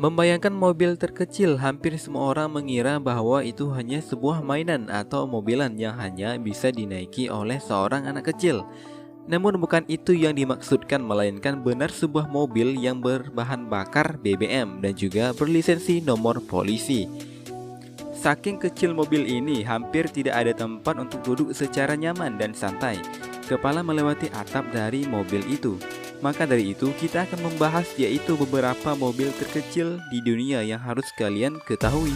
Membayangkan mobil terkecil, hampir semua orang mengira bahwa itu hanya sebuah mainan atau mobilan yang hanya bisa dinaiki oleh seorang anak kecil. Namun bukan itu yang dimaksudkan, melainkan benar sebuah mobil yang berbahan bakar BBM dan juga berlisensi nomor polisi. Saking kecil mobil ini, hampir tidak ada tempat untuk duduk secara nyaman dan santai. Kepala melewati atap dari mobil itu. Maka dari itu, kita akan membahas yaitu beberapa mobil terkecil di dunia yang harus kalian ketahui.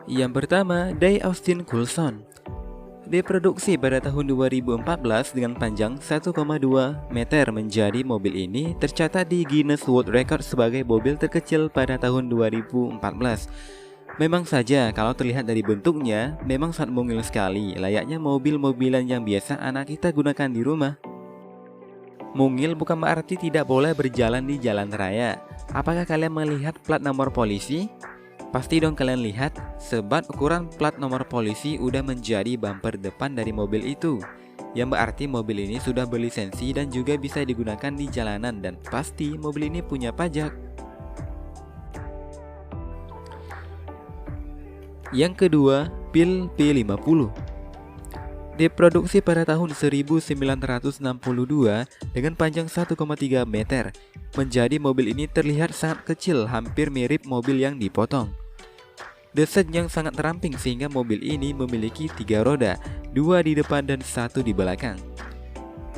Yang pertama, Day Austin Coulson. Diproduksi pada tahun 2014 dengan panjang 1,2 meter, menjadi mobil ini tercatat di Guinness World Record sebagai mobil terkecil pada tahun 2014. Memang saja kalau terlihat dari bentuknya, memang sangat mungil sekali, layaknya mobil-mobilan yang biasa anak kita gunakan di rumah. Mungil bukan berarti tidak boleh berjalan di jalan raya. Apakah kalian melihat plat nomor polisi? Pasti dong kalian lihat, sebab ukuran plat nomor polisi udah menjadi bumper depan dari mobil itu. Yang berarti mobil ini sudah berlisensi dan juga bisa digunakan di jalanan, dan pasti mobil ini punya pajak. Yang kedua, Pil P50. Diproduksi pada tahun 1962 dengan panjang 1,3 meter. Menjadi mobil ini terlihat sangat kecil, hampir mirip mobil yang dipotong. Desain yang sangat ramping sehingga mobil ini memiliki 3 roda, 2 di depan dan 1 di belakang.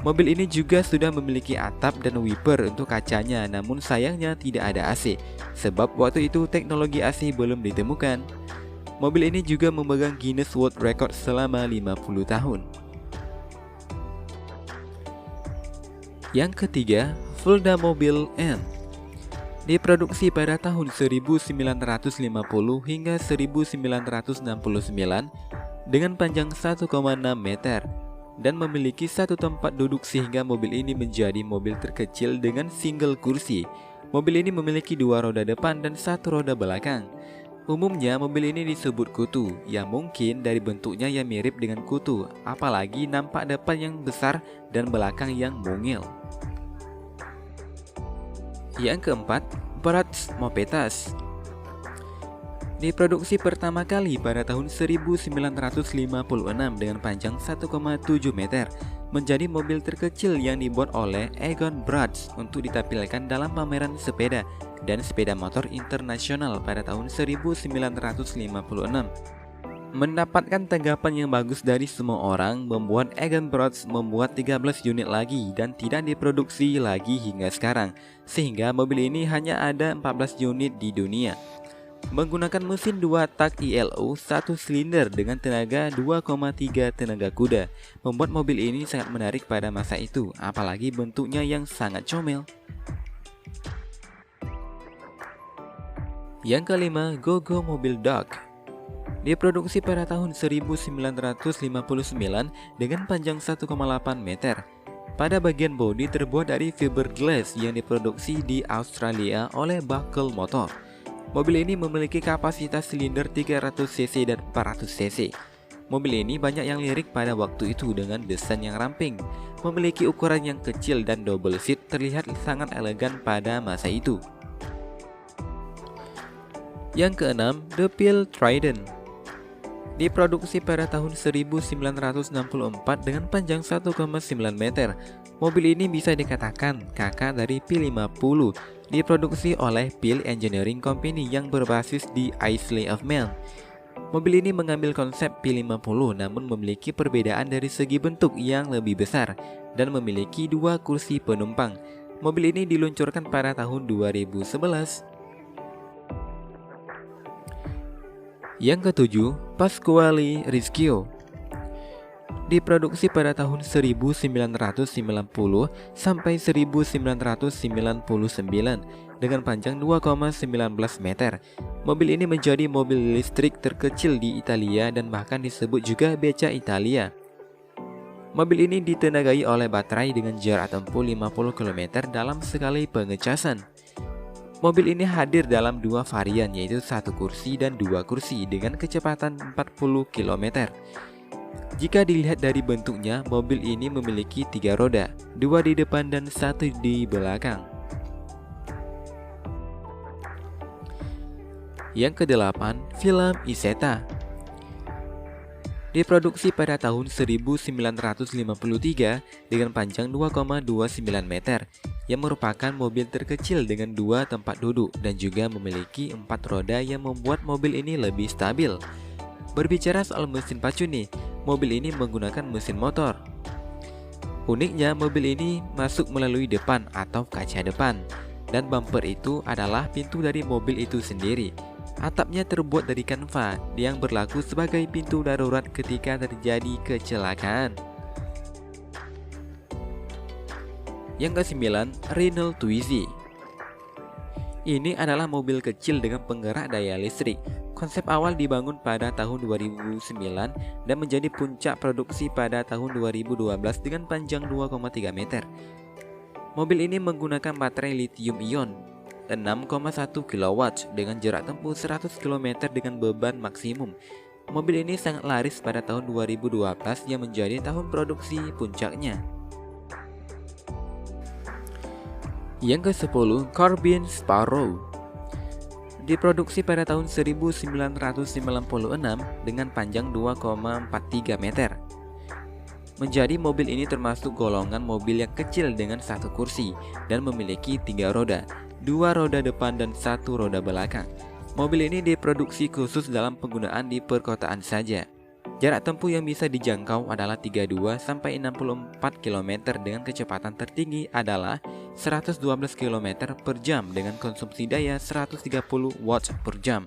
Mobil ini juga sudah memiliki atap dan wiper untuk kacanya, namun sayangnya tidak ada AC, sebab waktu itu teknologi AC belum ditemukan. Mobil ini juga memegang Guinness World Record selama 50 tahun. Yang ketiga, Fulda Mobil N. Diproduksi pada tahun 1950 hingga 1969 dengan panjang 1,6 meter dan memiliki satu tempat duduk sehingga mobil ini menjadi mobil terkecil dengan single kursi. Mobil ini memiliki 2 roda depan dan 1 roda belakang. Umumnya mobil ini disebut kutu, yang mungkin dari bentuknya yang mirip dengan kutu, apalagi nampak depan yang besar dan belakang yang mungil. Yang keempat, Bratz Mopetas. Diproduksi pertama kali pada tahun 1956 dengan panjang 1,7 meter, menjadi mobil terkecil yang dibuat oleh Egon Bratz untuk ditampilkan dalam pameran sepeda dan sepeda motor internasional pada tahun 1956. Mendapatkan tanggapan yang bagus dari semua orang, membuat Egon Bratz membuat 13 unit lagi dan tidak diproduksi lagi hingga sekarang, sehingga mobil ini hanya ada 14 unit di dunia. Menggunakan mesin 2 tak ILO 1 silinder dengan tenaga 2,3 tenaga kuda, membuat mobil ini sangat menarik pada masa itu, apalagi bentuknya yang sangat comel. Yang kelima, Go-Go Mobil Dog. Diproduksi pada tahun 1959 dengan panjang 1,8 meter. Pada bagian bodi terbuat dari fiberglass yang diproduksi di Australia oleh Buckle Motor. Mobil ini memiliki kapasitas silinder 300cc dan 400cc. Mobil ini banyak yang lirik pada waktu itu dengan desain yang ramping. Memiliki ukuran yang kecil dan double seat, terlihat sangat elegan pada masa itu. Yang keenam, The Pil Trident. Diproduksi pada tahun 1964 dengan panjang 1,9 meter. Mobil ini bisa dikatakan kakak dari P50. Diproduksi oleh Pil Engineering Company yang berbasis di Isle of Man. Mobil ini mengambil konsep P50 namun memiliki perbedaan dari segi bentuk yang lebih besar dan memiliki 2 kursi penumpang. Mobil ini diluncurkan pada tahun 2011. Yang ketujuh, Pasquale Rischio. Diproduksi pada tahun 1990 sampai 1999 dengan panjang 2,19 meter. Mobil ini menjadi mobil listrik terkecil di Italia dan bahkan disebut juga beca Italia. Mobil ini ditenagai oleh baterai dengan jarak tempuh 50 km dalam sekali pengecasan. Mobil ini hadir dalam 2 varian, yaitu 1 kursi dan 2 kursi dengan kecepatan 40 km. Jika dilihat dari bentuknya, mobil ini memiliki 3 roda, 2 di depan dan 1 di belakang. Yang kedelapan, film Isetta. Diproduksi pada tahun 1953 dengan panjang 2,29 meter, yang merupakan mobil terkecil dengan 2 tempat duduk dan juga memiliki 4 roda yang membuat mobil ini lebih stabil. Berbicara soal mesin pacu nih, mobil ini menggunakan mesin motor. Uniknya, mobil ini masuk melalui depan atau kaca depan, dan bumper itu adalah pintu dari mobil itu sendiri. Atapnya terbuat dari kanva yang berlaku sebagai pintu darurat ketika terjadi kecelakaan. Yang kesembilan, Renault Twizy. Ini adalah mobil kecil dengan penggerak daya listrik. Konsep awal dibangun pada tahun 2009 dan menjadi puncak produksi pada tahun 2012 dengan panjang 2,3 meter. Mobil ini menggunakan baterai lithium ion 6,1 kW dengan jarak tempuh 100 km dengan beban maksimum. Mobil ini sangat laris pada tahun 2012 yang menjadi tahun produksi puncaknya. Yang ke-10, Corbin Sparrow. Diproduksi pada tahun 1996 dengan panjang 2,43 meter. Menjadi mobil ini termasuk golongan mobil yang kecil dengan 1 kursi dan memiliki 3 roda, 2 roda depan dan 1 roda belakang. Mobil ini diproduksi khusus dalam penggunaan di perkotaan saja. Jarak tempuh yang bisa dijangkau adalah 32-64 km dengan kecepatan tertinggi adalah 112 km per jam dengan konsumsi daya 130 watt per jam.